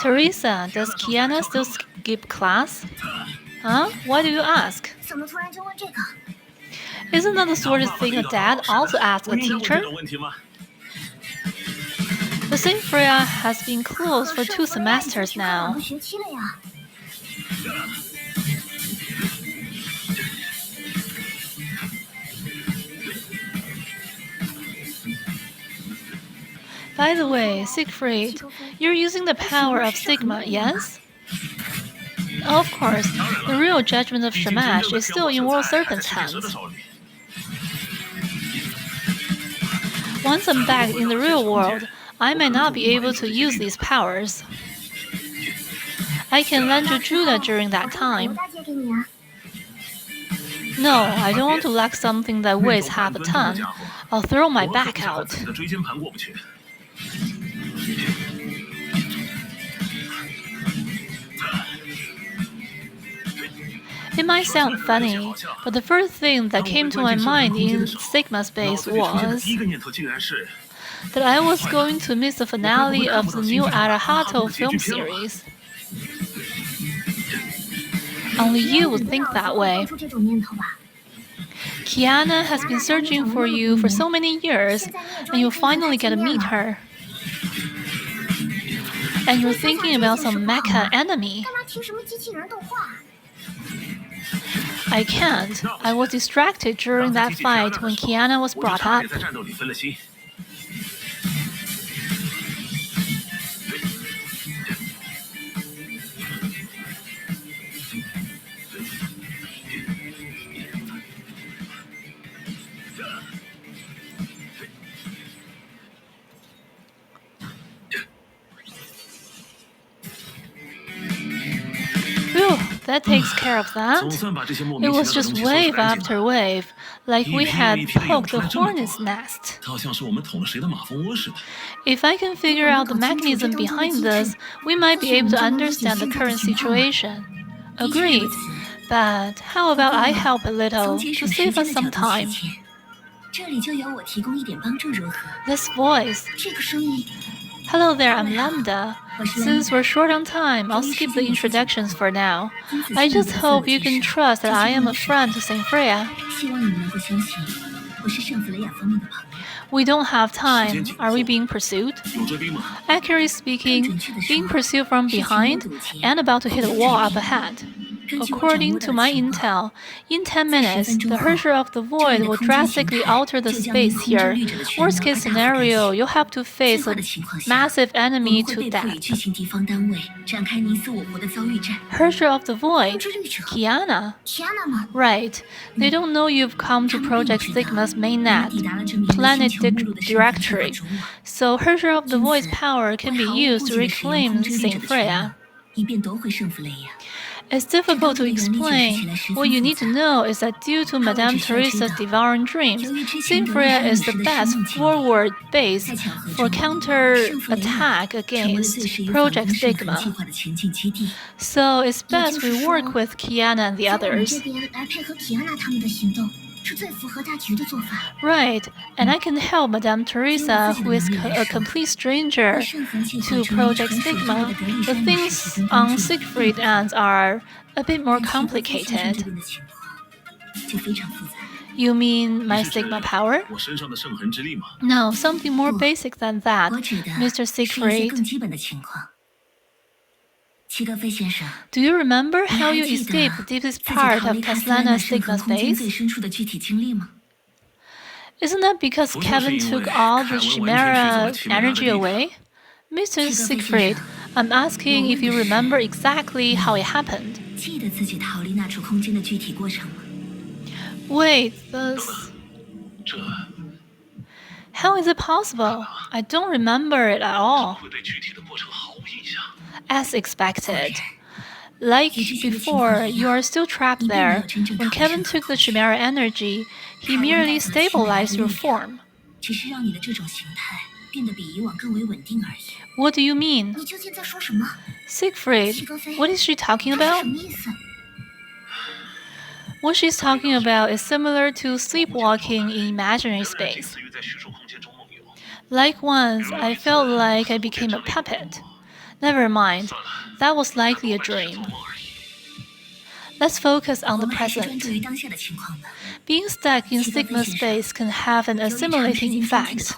Teresa, does Kiana still skip class? Huh? Why do you ask? Isn't that the sort of thing a dad also asks a teacher? The St. Freya has been closed for 2 semesters now. By the way, Siegfried, you're using the power of Sigma, yes? Of course, the real judgment of Shamash is still in World Serpent's hands. Once I'm back in the real world, I may not be able to use these powers. I can lend you Judah during that time. No, I don't want to lack something that weighs half a ton. I'll throw my back out. It might sound funny, but the first thing that came to my mind in Sigma space was that I was going to miss the finale of the new Arahato film series. Only you would think that way. Kiana has been searching for you for so many years, and you finally get to meet her. And you're thinking about some mecha enemy. I can't. I was distracted during that fight when Kiana was brought up. Phew, that takes care of that. It was just wave after wave, like we had poked the hornet's nest. If I can figure out the mechanism behind this, we might be able to understand the current situation. Agreed. But how about I help a little to save us some time? This voice. Hello there, I'm Lambda. Since we're short on time, I'll skip the introductions for now. I just hope you can trust that I am a friend to St. Freya. We don't have time. Are we being pursued? Accurately speaking, being pursued from behind and about to hit a wall up ahead. According to my intel, in 10 minutes, the Herrscher of the Void will drastically alter the space here. Worst case scenario, you'll have to face a massive enemy to death. Herrscher of the Void? Kiana? Right. They don't know you've come to Project Sigma's mainnet, Planet Directory. So Herrscher of the Void's power can be used to reclaim St. Freya. It's difficult to explain. What you need to know is that due to Madame Teresa's devouring dreams, St. Freya is the best forward base for counter-attack against Project Sigma. So it's best we work with Kiana and the others. Right, and I can help Madame Teresa, who is a complete stranger to Project Sigma. The things on Siegfried's ends are a bit more complicated. You mean my Sigma power? No, something more basic than that, Mr. Siegfried. Do you remember how you escaped the deepest part of Caslana Sigma's base? Isn't that because Kevin took all the Chimera energy away? Mr. Siegfried, I'm asking if you remember exactly how it happened. Wait, how is it possible? I don't remember it at all. As expected. Like before, you are still trapped there. When Kevin took the Chimera energy, he merely stabilized your form. What do you mean? Siegfried, what is she talking about? What she's talking about is similar to sleepwalking in imaginary space. Like once, I felt like I became a puppet. Never mind, that was likely a dream. Let's focus on the present. Being stuck in sigma space can have an assimilating effect.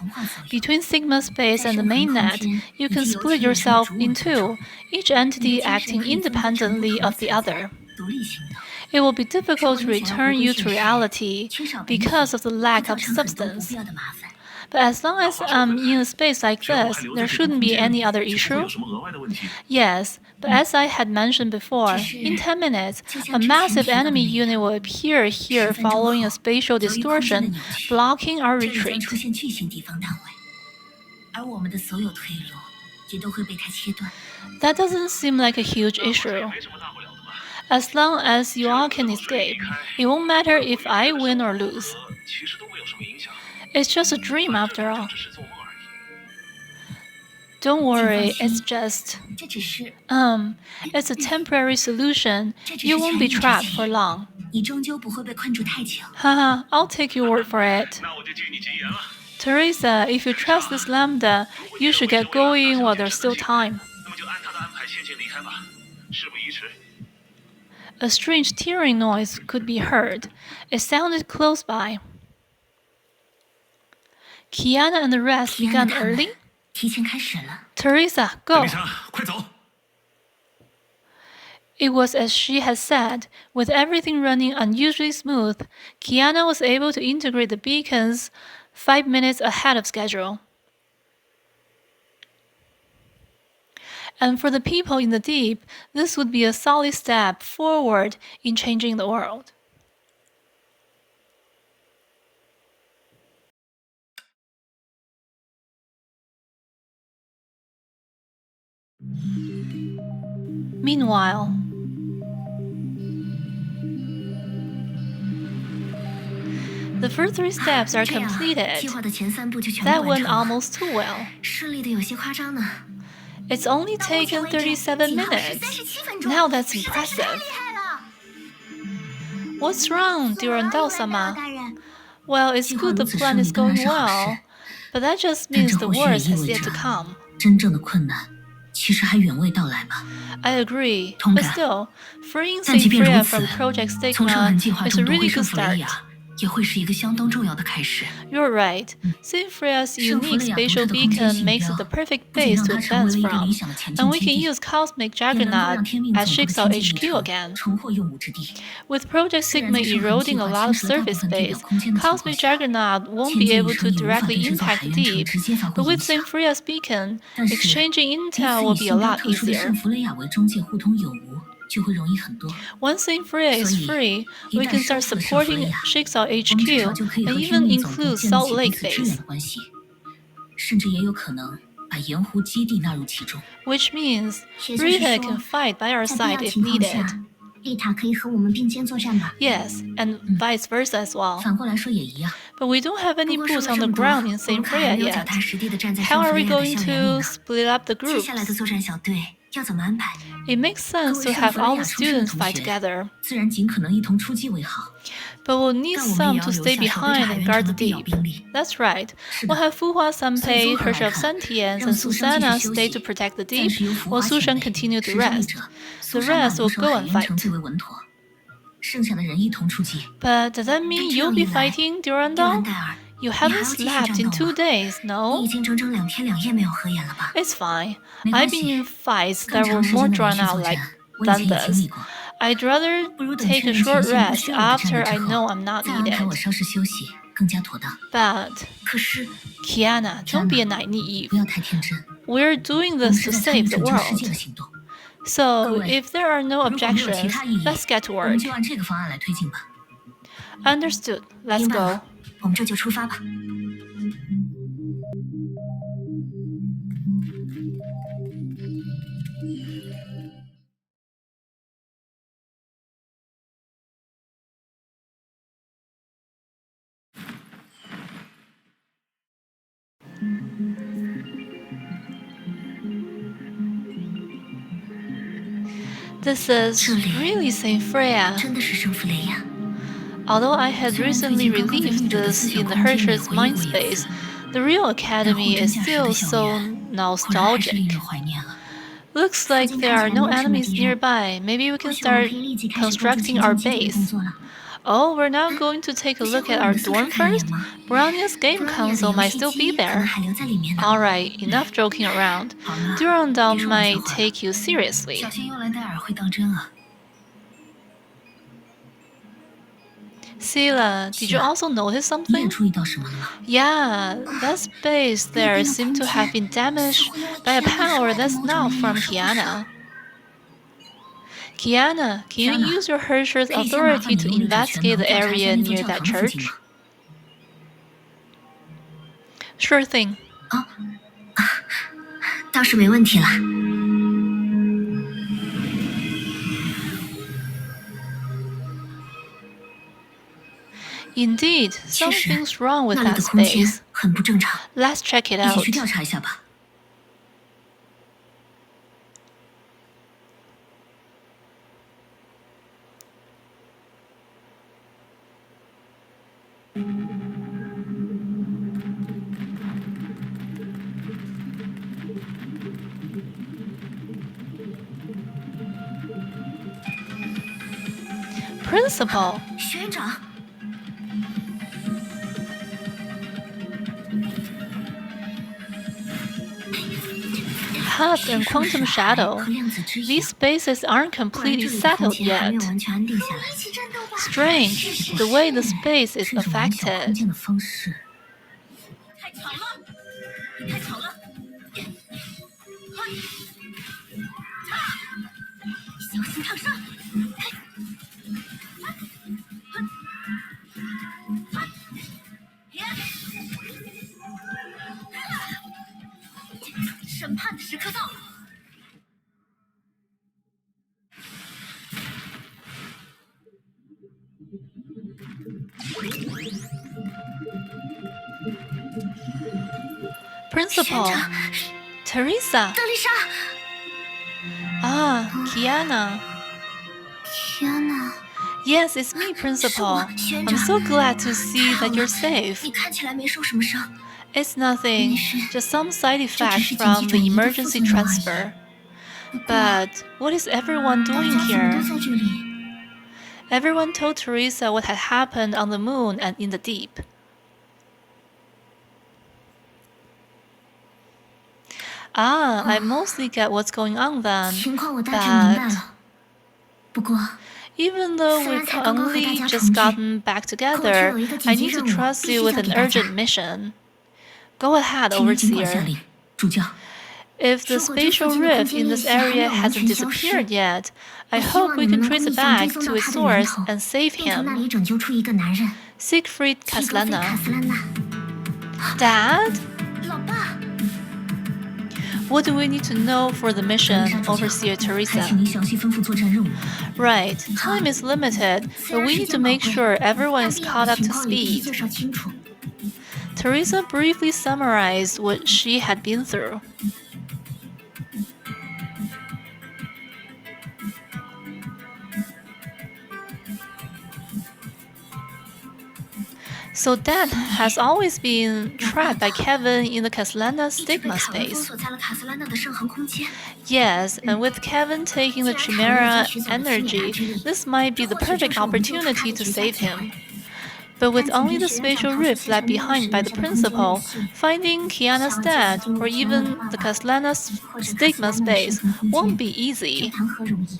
Between sigma space and the mainnet, you can split yourself in two, each entity acting independently of the other. It will be difficult to return you to reality because of the lack of substance. But as long as I'm in a space like this, there shouldn't be any other issue. Yes, but as I had mentioned before, in 10 minutes, a massive enemy unit will appear here following a spatial distortion, blocking our retreat. That doesn't seem like a huge issue. As long as you all can escape, it won't matter if I win or lose. It's just a dream after all. Don't worry, it's just... it's a temporary solution. You won't be trapped for long. Haha, I'll take your word for it. Teresa, if you trust this lambda, you should get going while there's still time. A strange tearing noise could be heard. It sounded close by. Kiana and the rest began early? Teresa, go! It was as she had said. With everything running unusually smooth, Kiana was able to integrate the beacons 5 minutes ahead of schedule. And for the people in the deep, this would be a solid step forward in changing the world. Meanwhile, the first 3 steps are completed. That went almost too well. It's only taken 37 minutes. Now that's impressive. What's wrong, Durandal-sama? Well, it's good the plan is going well, but that just means the worst has yet to come. I agree, but still, freeing Ch34 from Project Stigma is a really good start. You're right. Ch34's unique spatial beacon makes it the perfect base to advance from, and we can use Cosmic Juggernaut at Jigsaw HQ again. With Project Sigma eroding a lot of surface space, Cosmic Juggernaut won't be able to directly impact the deep, but with Ch34's beacon, exchanging intel will be a lot easier. Once Ch34 is free, we can start supporting Jigsaw HQ and even include Salt Lake Base. Which means Rita can fight by our side if needed. Yes, and vice versa as well. But we don't have any boots on the ground in Ch34 yet. How are we going to split up the groups? It makes sense to have all the students fight together. But we'll need some to stay behind and guard the deep. That's right. We'll have Fuhua Sanpei, Hershel Santians, and Susanna stay to protect the deep, while Sushan continue the rest. The rest will go and fight. But does that mean you'll be fighting, Durandal? You haven't slept in 2 days, no? It's fine. I've been in fights that were more drawn out than this. I'd rather take a short rest after I know I'm not needed. But, Kiana, don't be naive. We're doing this to save the world. So, if there are no objections, let's get to work. Understood. Let's go. This is really Ch34. Although I had recently relieved this in the Hershey's mind space, the real academy is still so nostalgic. Looks like there are no enemies nearby. Maybe we can start constructing our base. Oh, we're now going to take a look at our dorm first? Brownia's game console might still be there. Alright, enough joking around. Durandal might take you seriously. Sila, did you also notice something? Yeah, that space there seemed to have been damaged by a power that's not from Kiana. Kiana, can you use your Herrscher's authority to investigate the area near that church? Sure thing. 倒是没问题了。Indeed, something's wrong with that space. 很不正常。 Let's check it 一 out. 起去调查一下吧。Principal. 学院长， Husk and Quantum Shadow. 和量子之眼 These spaces aren't completely 这里 settled 空间还 yet. 没有完全安定下来。 Strange, the way the space is 这种玩小空 affected. 间的方式。 太巧了，你太巧了！小心烫伤！审判的时刻到。 Principal. Teresa. 德丽莎， Ah, Kiana. 天哪！ Yes, it's me, Principal. 学 I'm 长 so glad to see 太好 that you're 了 safe. 你看起来没受什么伤。 It's nothing, 没事。 just some side 这只 effects 是紧急 from the 转移的副 emergency 作用而已。 transfer. 不过， But what is everyone 大 doing 家怎么 here? 都在这里？ Everyone told Teresa what had happened on the moon and in the deep. Ah, I mostly get what's going on then. 情况我大致明白 But 了。不过， even though 虽然 we've 才刚刚和大 only 家 just 重聚， gotten back 可我却 together, 有一个 I 紧急 need to 任务， trust 必 you 须 with 交 an 给大 urgent 家。 mission. Go ahead, 请你尽管下 Overseer. 令，主教。 If the 如果这 spatial 附近的 rift 空间 in 裂 this 隙还没 area 有完 hasn't 全消失， disappeared yet, I 我希 hope 望 we 你 can 们能 trace 够 it 一同追 back 踪 to 到 its 他的源 source 头， and save 并从那 him. 里拯救出一个男人， Siegfried 提格菲卡 Kaslana. 斯兰娜。 Dad? 老爸， What do we need to know for the 德丽 mission, 莎主教， Overseer 还 Teresa? 请您详细吩咐作战任务。 Right, time is limited, but we need to make sure everyone is 但必要 caught 的 up 情 to 况也必须 speed. 介绍清楚。 Teresa briefly summarized what she had been through. So Dad has always been trapped by Kevin in the Kaslana 一直被 stigma 凯文封 space. 锁在了卡斯兰娜的上行空间。 Yes, and with Kevin taking the Chimera energy, this might be the perfect opportunity to save him. But with only the spatial rift left behind by the principal, finding Kiana's dad or even the Kaslana stigma space won't be 这 easy. 谈何容易？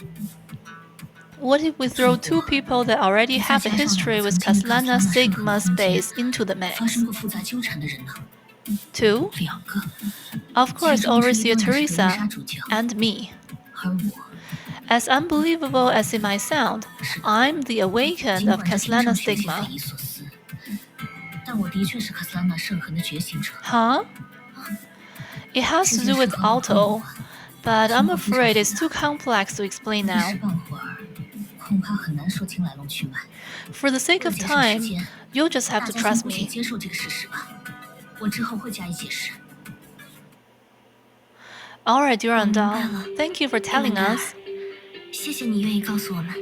What if we throw two people that already have a history with Kaslana stigma space into the 发 mix? 生过复杂纠缠的人呢？ Two? 两个， Of course, 其中之 Overseer 一问的是德丽莎 Teresa 主教， and me. 而我 As unbelievable as it might sound, I'm the awakened 尽 of 管这听 Kaslana 上去有些 stigma. 匪夷所思，但我的确是卡斯兰娜圣痕的觉醒者。 Huh? It has to do with Alto, but I'm afraid it's too complex to explain 一 now. 时半会儿，恐怕很难说清来龙去脉。 For the sake 为 of 节省时 time, 间， you'll just 大 have to 家先 trust 姑且 me. 接受这个事实吧。我之后会加以解释。 Alright, Durandal, thank you for telling us. 谢谢你愿意告诉我们。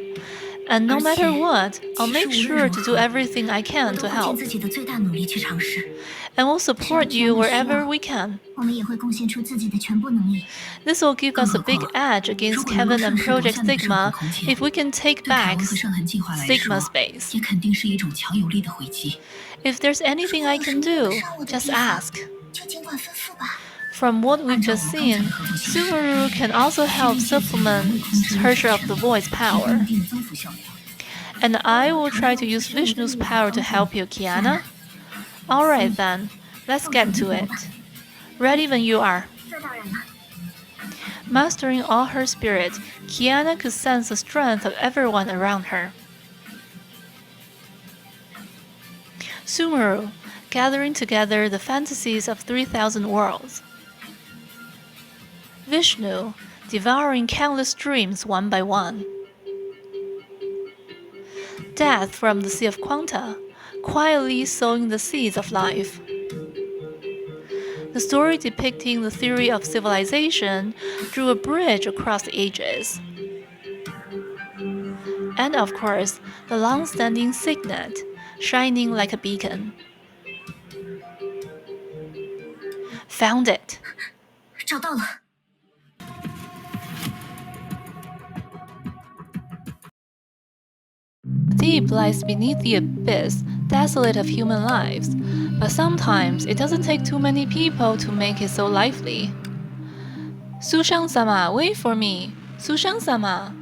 And no matter 而且， what, I'll 其实 make 无论 sure 如 to 何， do everything I 我 can 都 to 会尽 help. 自己的最大努力去尝试。and we'll support you wherever we can. 我们也会贡献出自己的全部能力。 This will give us a big edge against Kevin and Project Sigma if we can take 对凯 back 文和圣痕计划来 Sigma 说， space. 也肯定是一种强有力的回击。 If there's anything I can do, just ask. 就尽管吩咐吧。 From what we've just seen, Subaru can also help supplement Treasure of the Void's power. 一定的增幅效应。 And I will try to use Vishnu's power to help you, Kiana. Alright then, let's get to it. Ready when you are. 这当然了。 Mastering all her spirit, Kiana could sense the strength of everyone around her. Sumeru, gathering together the fantasies of 3,000 worlds. Vishnu, devouring countless dreams one by one. Death from the Sea of Quanta, quietly sowing the seeds of life. The story depicting the theory of civilization drew a bridge across the ages. And of course, the long-standing signet, shining like a beacon. Found it. 找到了。 Deep lies beneath the abyss, desolate of human lives, but sometimes it doesn't take too many people to make it so lively. Sushang-sama, wait for me! Sushang-sama!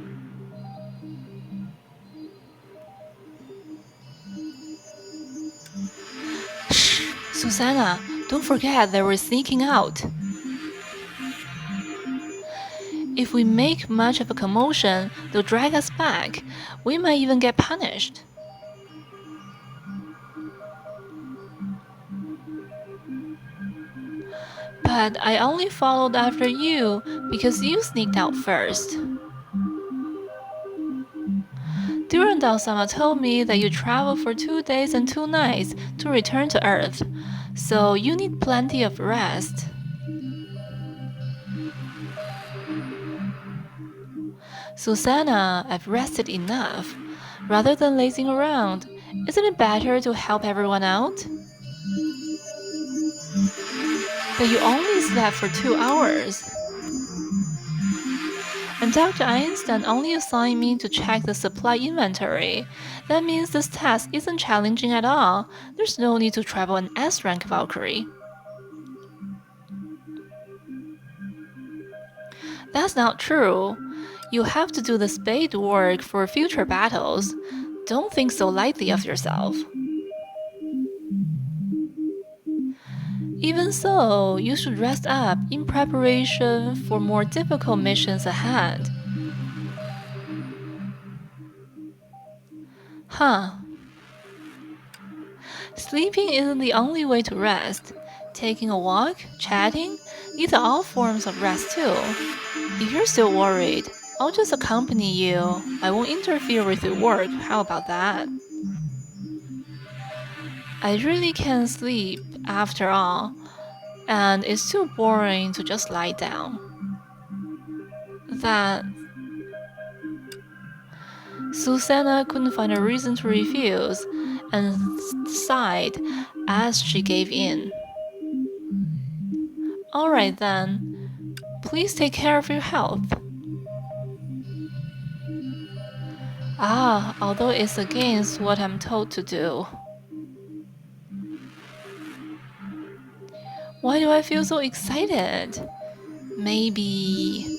Shh! Susanna, don't forget that we're sneaking out. If we make much of a commotion, they'll drag us back. We might even get punished. But I only followed after you because you sneaked out first. Durandal-sama told me that you traveled for 2 days and 2 nights to return to Earth, so you need plenty of rest. Susanna, I've rested enough. Rather than lazing around, isn't it better to help everyone out? But you only slept for 2 hours. And Dr. Einstein only assigned me to check the supply inventory. That means this task isn't challenging at all. There's no need to travel an S-rank Valkyrie. That's not true. You have to do the spade work for future battles. Don't think so lightly of yourself. Even so, you should rest up in preparation for more difficult missions ahead. Huh. Sleeping isn't the only way to rest. Taking a walk, chatting, these are all forms of rest too. If you're still worried, I'll just accompany you. I won't interfere with your work. How about that? I really can't sleep after all, and it's too boring to just lie down. That Susanna couldn't find a reason to refuse and sighed as she gave in. Alright then, please take care of your health. Although it's against what I'm told to do. Why do I feel so excited? Maybe...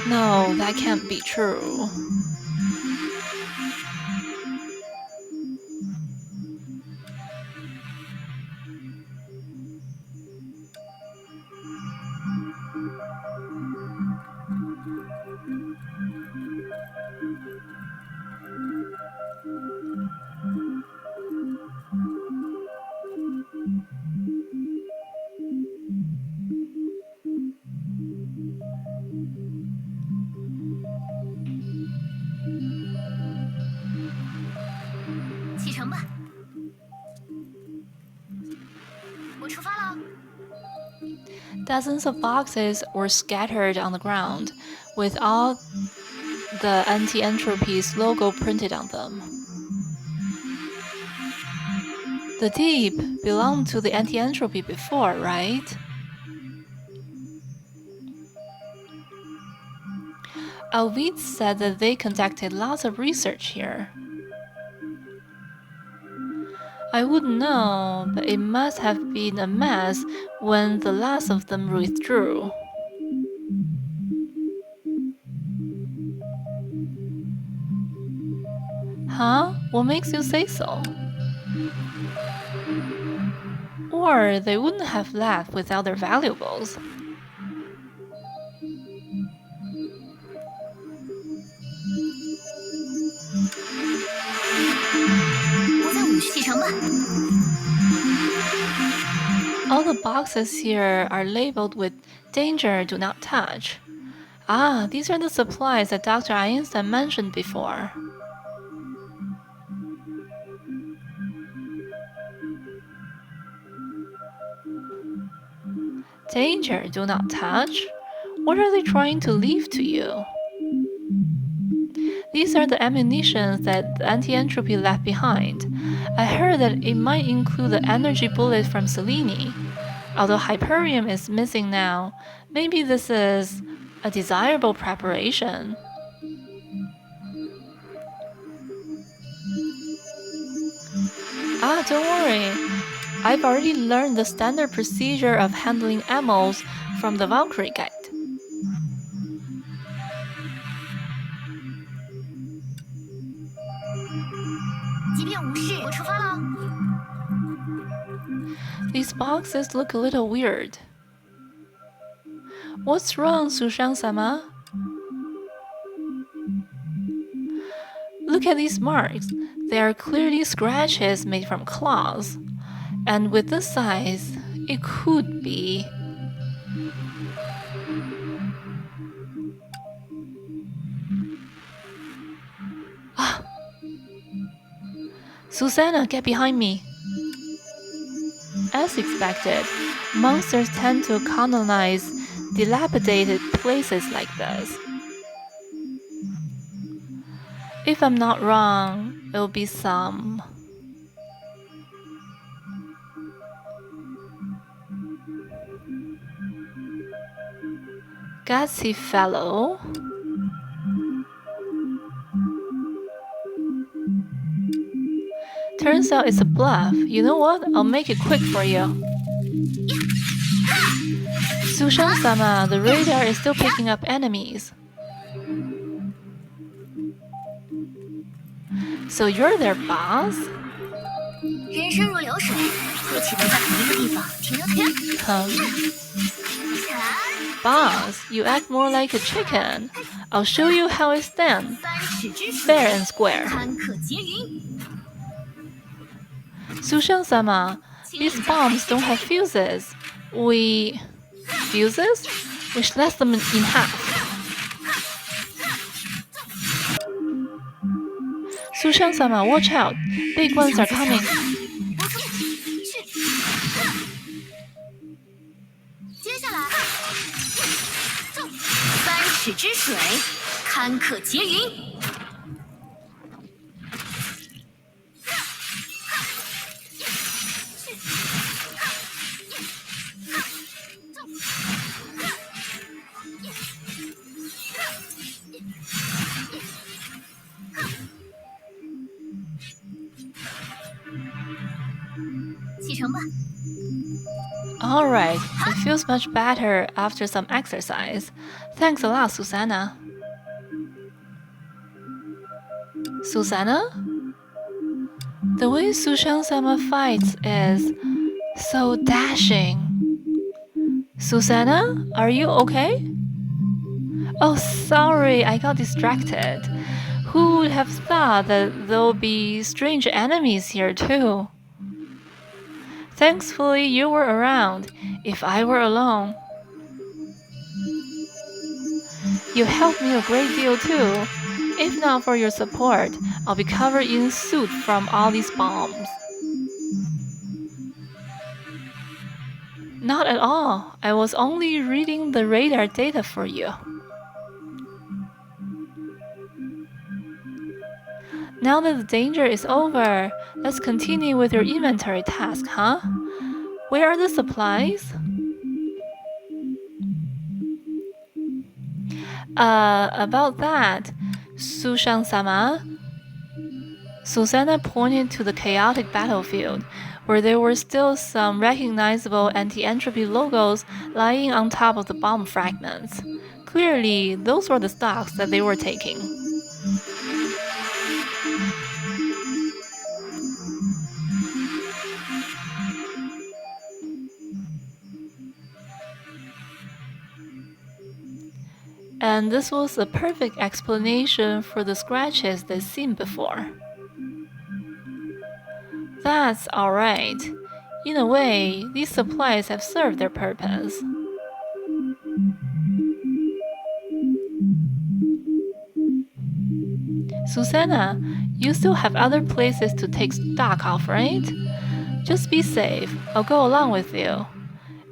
No, that can't be true. Dozens of boxes were scattered on the ground, with all the anti-entropies logo printed on them. The deep belonged to the anti-entropy before, right? Act1-pt4 said that they conducted lots of research here. I wouldn't know, but it must have been a mess when the last of them withdrew. Huh? What makes you say so? Or they wouldn't have left without their valuables. All the boxes here are labeled with "Danger, do not touch." Ah, these are the supplies that Dr. Einstein mentioned before. Danger, do not touch? What are they trying to leave to you? These are the ammunitions that the anti-entropy left behind. I heard that it might include the energy bullet from Selene. Although Hyperium is missing now, maybe this is a desirable preparation. Ah, don't worry. I've already learned the standard procedure of handling ammos from the Valkyrie guide. These boxes look a little weird. What's wrong, Sushang-sama? Look at these marks. They are clearly scratches made from claws. And with this size, it could be. Ah! Susanna, get behind me! As expected, monsters tend to colonize dilapidated places like this. If I'm not wrong, it'll be some gutsy fellow. Turns out it's a bluff. You know what? I'll make it quick for you. Sushang-sama, the radar is still picking up enemies. So you're their boss? Boss, you act more like a chicken. I'll show you how it's done. Fair and square. Sushang-sama, these bombs don't have fuses. Fuses? We slice them in half. Sushang-sama, watch out. Big ones are coming. Alright, it feels much better after some exercise. Thanks a lot, Susanna. Susanna? The way Sushang-sama fights is so dashing. Susanna, are you okay? Oh, sorry, I got distracted. Who would have thought that there'll be strange enemies here too? Thankfully, you were around. If I were alone. You helped me a great deal too. If not for your support, I'll be covered in soot from all these bombs. Not at all. I was only reading the radar data for you. Now that the danger is over, let's continue with your inventory task, huh? Where are the supplies? About that, Sushan-sama. Susanna pointed to the chaotic battlefield, where there were still some recognizable anti-entropy logos lying on top of the bomb fragments. Clearly, those were the stocks that they were taking. And this was a perfect explanation for the scratches they'd seen before. That's alright. In a way, these supplies have served their purpose. Susanna, you still have other places to take stock of, right? Just be safe. I'll go along with you.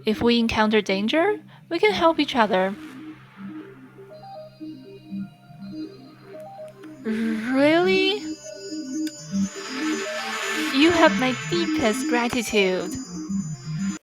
If we encounter danger, we can help each other. Really? You have my deepest gratitude.